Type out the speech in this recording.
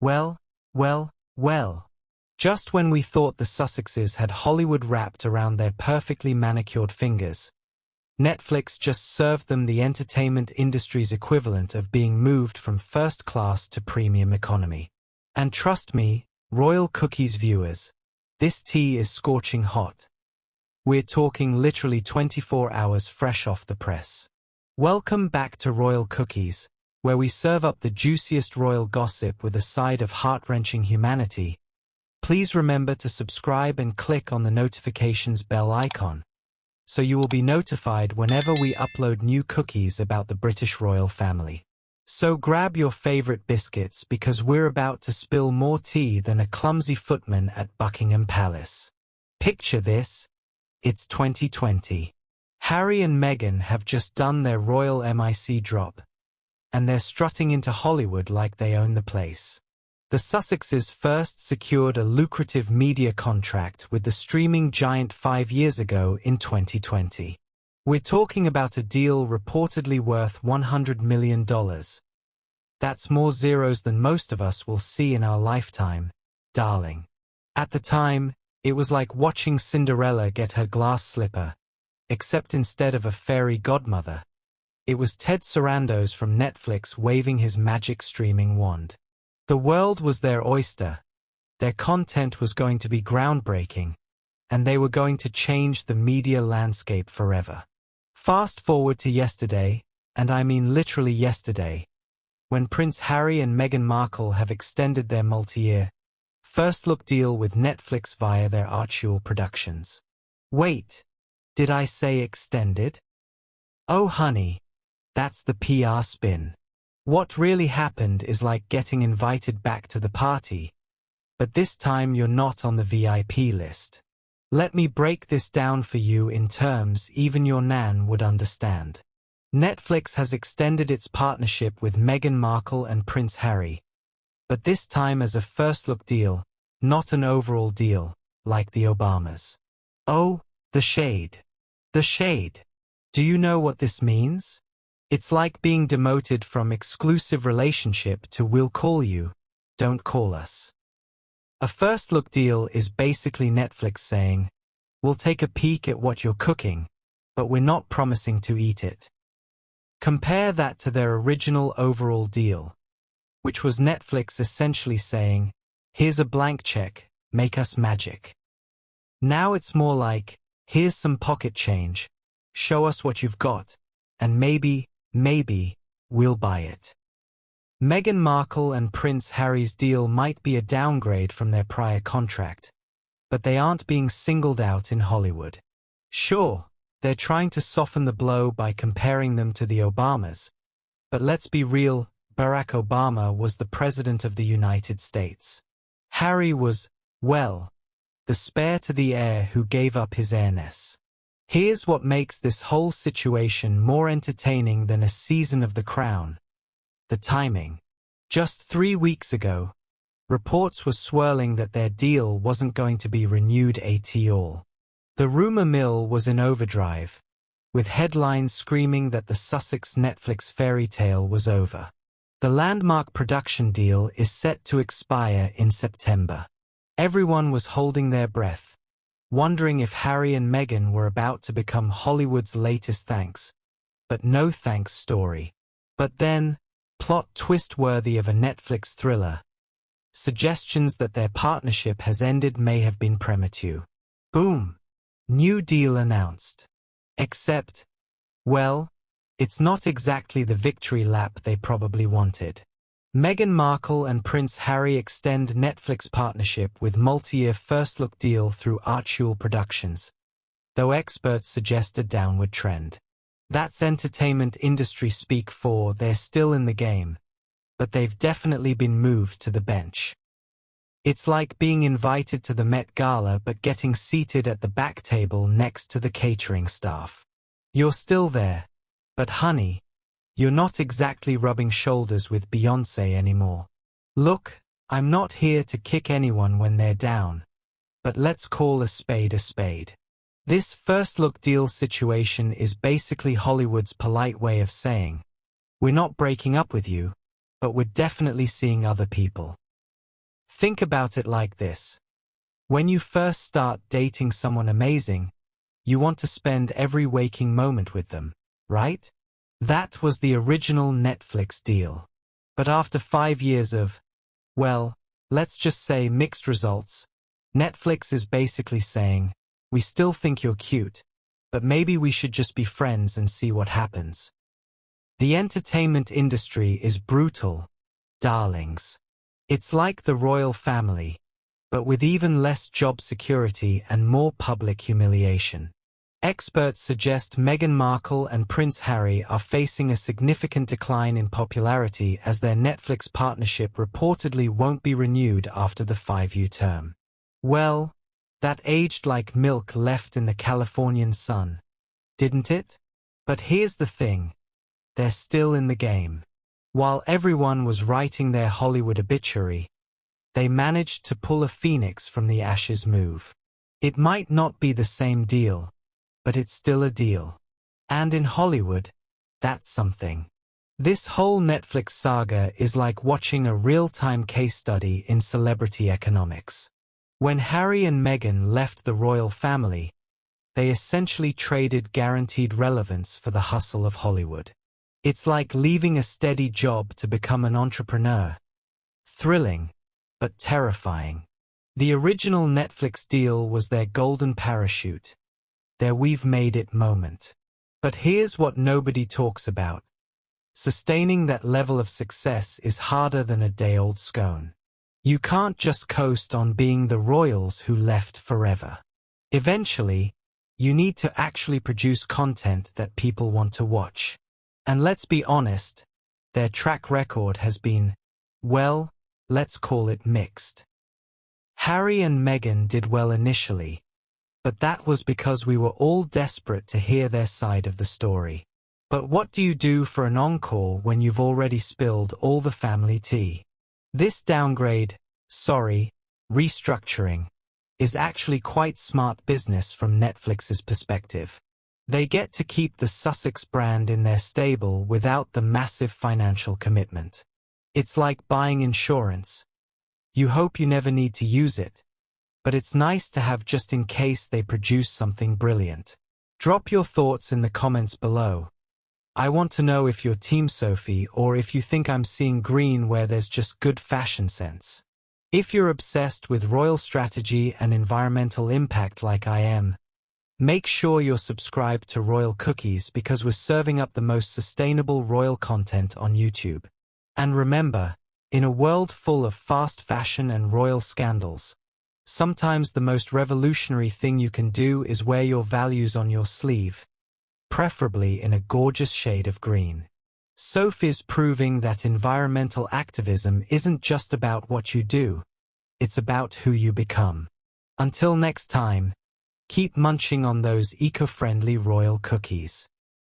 Well, well, well. Just when we thought the Sussexes had Hollywood wrapped around their perfectly manicured fingers, Netflix just served them the entertainment industry's equivalent of being moved from first class to premium economy. And trust me, Royal Cookies viewers, this tea is scorching hot. We're talking literally 24 hours fresh off the press. Welcome back to Royal Cookies, where we serve up the juiciest royal gossip with a side of heart-wrenching humanity. Please remember to subscribe and click on the notifications bell icon, so you will be notified whenever we upload new cookies about the British royal family. So grab your favorite biscuits because we're about to spill more tea than a clumsy footman at Buckingham Palace. Picture this, it's 2020. Harry and Meghan have just done their royal MIC drop, and they're strutting into Hollywood like they own the place. The Sussexes first secured a lucrative media contract with the streaming giant 5 years ago in 2020. We're talking about a deal reportedly worth $100 million. That's more zeros than most of us will see in our lifetime, darling. At the time, it was like watching Cinderella get her glass slipper, except instead of a fairy godmother, it was Ted Sarandos from Netflix waving his magic streaming wand. The world was their oyster, their content was going to be groundbreaking, and they were going to change the media landscape forever. Fast forward to yesterday, and I mean literally yesterday, when Prince Harry and Meghan Markle have extended their multi-year, first-look deal with Netflix via their Archewell Productions. Wait, did I say extended? Oh honey, that's the PR spin. What really happened is like getting invited back to the party, but this time you're not on the VIP list. Let me break this down for you in terms even your nan would understand. Netflix has extended its partnership with Meghan Markle and Prince Harry, but this time as a first-look deal, not an overall deal, like the Obamas. Oh, the shade. The shade. Do you know what this means? It's like being demoted from exclusive relationship to we'll call you, don't call us. A first-look deal is basically Netflix saying, we'll take a peek at what you're cooking, but we're not promising to eat it. Compare that to their original overall deal, which was Netflix essentially saying, here's a blank check, make us magic. Now it's more like, here's some pocket change, show us what you've got, and maybe, we'll buy it. Meghan Markle and Prince Harry's deal might be a downgrade from their prior contract, but they aren't being singled out in Hollywood. Sure, they're trying to soften the blow by comparing them to the Obamas, but let's be real, Barack Obama was the President of the United States. Harry was, well, the spare to the heir who gave up his heirness. Here's what makes this whole situation more entertaining than a season of The Crown. The timing. Just 3 weeks ago, reports were swirling that their deal wasn't going to be renewed at all. The rumor mill was in overdrive, with headlines screaming that the Sussex Netflix fairy tale was over. The landmark production deal is set to expire in September. Everyone was holding their breath, wondering if Harry and Meghan were about to become Hollywood's latest thanks, but no thanks story. But then, plot twist worthy of a Netflix thriller, suggestions that their partnership has ended may have been premature. Boom! New deal announced. Except, well, it's not exactly the victory lap they probably wanted. Meghan Markle and Prince Harry extend Netflix partnership with multi-year first-look deal through Archewell Productions, though experts suggest a downward trend. That's entertainment industry speak for they're still in the game, but they've definitely been moved to the bench. It's like being invited to the Met Gala but getting seated at the back table next to the catering staff. You're still there, but honey, you're not exactly rubbing shoulders with Beyoncé anymore. Look, I'm not here to kick anyone when they're down, but let's call a spade a spade. This first-look deal situation is basically Hollywood's polite way of saying, we're not breaking up with you, but we're definitely seeing other people. Think about it like this. When you first start dating someone amazing, you want to spend every waking moment with them, right? That was the original Netflix deal. But after 5 years of, well, let's just say mixed results, Netflix is basically saying, we still think you're cute, but maybe we should just be friends and see what happens. The entertainment industry is brutal, darlings. It's like the royal family, but with even less job security and more public humiliation. Experts suggest Meghan Markle and Prince Harry are facing a significant decline in popularity as their Netflix partnership reportedly won't be renewed after the 5-year term. Well, that aged like milk left in the Californian sun, didn't it? But here's the thing. They're still in the game. While everyone was writing their Hollywood obituary, they managed to pull a phoenix from the ashes move. It might not be the same deal, but it's still a deal. And in Hollywood, that's something. This whole Netflix saga is like watching a real-time case study in celebrity economics. When Harry and Meghan left the royal family, they essentially traded guaranteed relevance for the hustle of Hollywood. It's like leaving a steady job to become an entrepreneur. Thrilling, but terrifying. The original Netflix deal was their golden parachute, their we've made it moment. But here's what nobody talks about. Sustaining that level of success is harder than a day-old scone. You can't just coast on being the royals who left forever. Eventually, you need to actually produce content that people want to watch. And let's be honest, their track record has been, well, let's call it mixed. Harry and Meghan did well initially, but that was because we were all desperate to hear their side of the story. But what do you do for an encore when you've already spilled all the family tea? This downgrade, restructuring, is actually quite smart business from Netflix's perspective. They get to keep the Sussex brand in their stable without the massive financial commitment. It's like buying insurance. You hope you never need to use it, but it's nice to have just in case they produce something brilliant. Drop your thoughts in the comments below. I want to know if you're Team Sophie or if you think I'm seeing green where there's just good fashion sense. If you're obsessed with royal strategy and environmental impact like I am, make sure you're subscribed to Royal Cookies because we're serving up the most sustainable royal content on YouTube. And remember, in a world full of fast fashion and royal scandals, sometimes the most revolutionary thing you can do is wear your values on your sleeve, preferably in a gorgeous shade of green. Sophie's proving that environmental activism isn't just about what you do, it's about who you become. Until next time, keep munching on those eco-friendly royal cookies.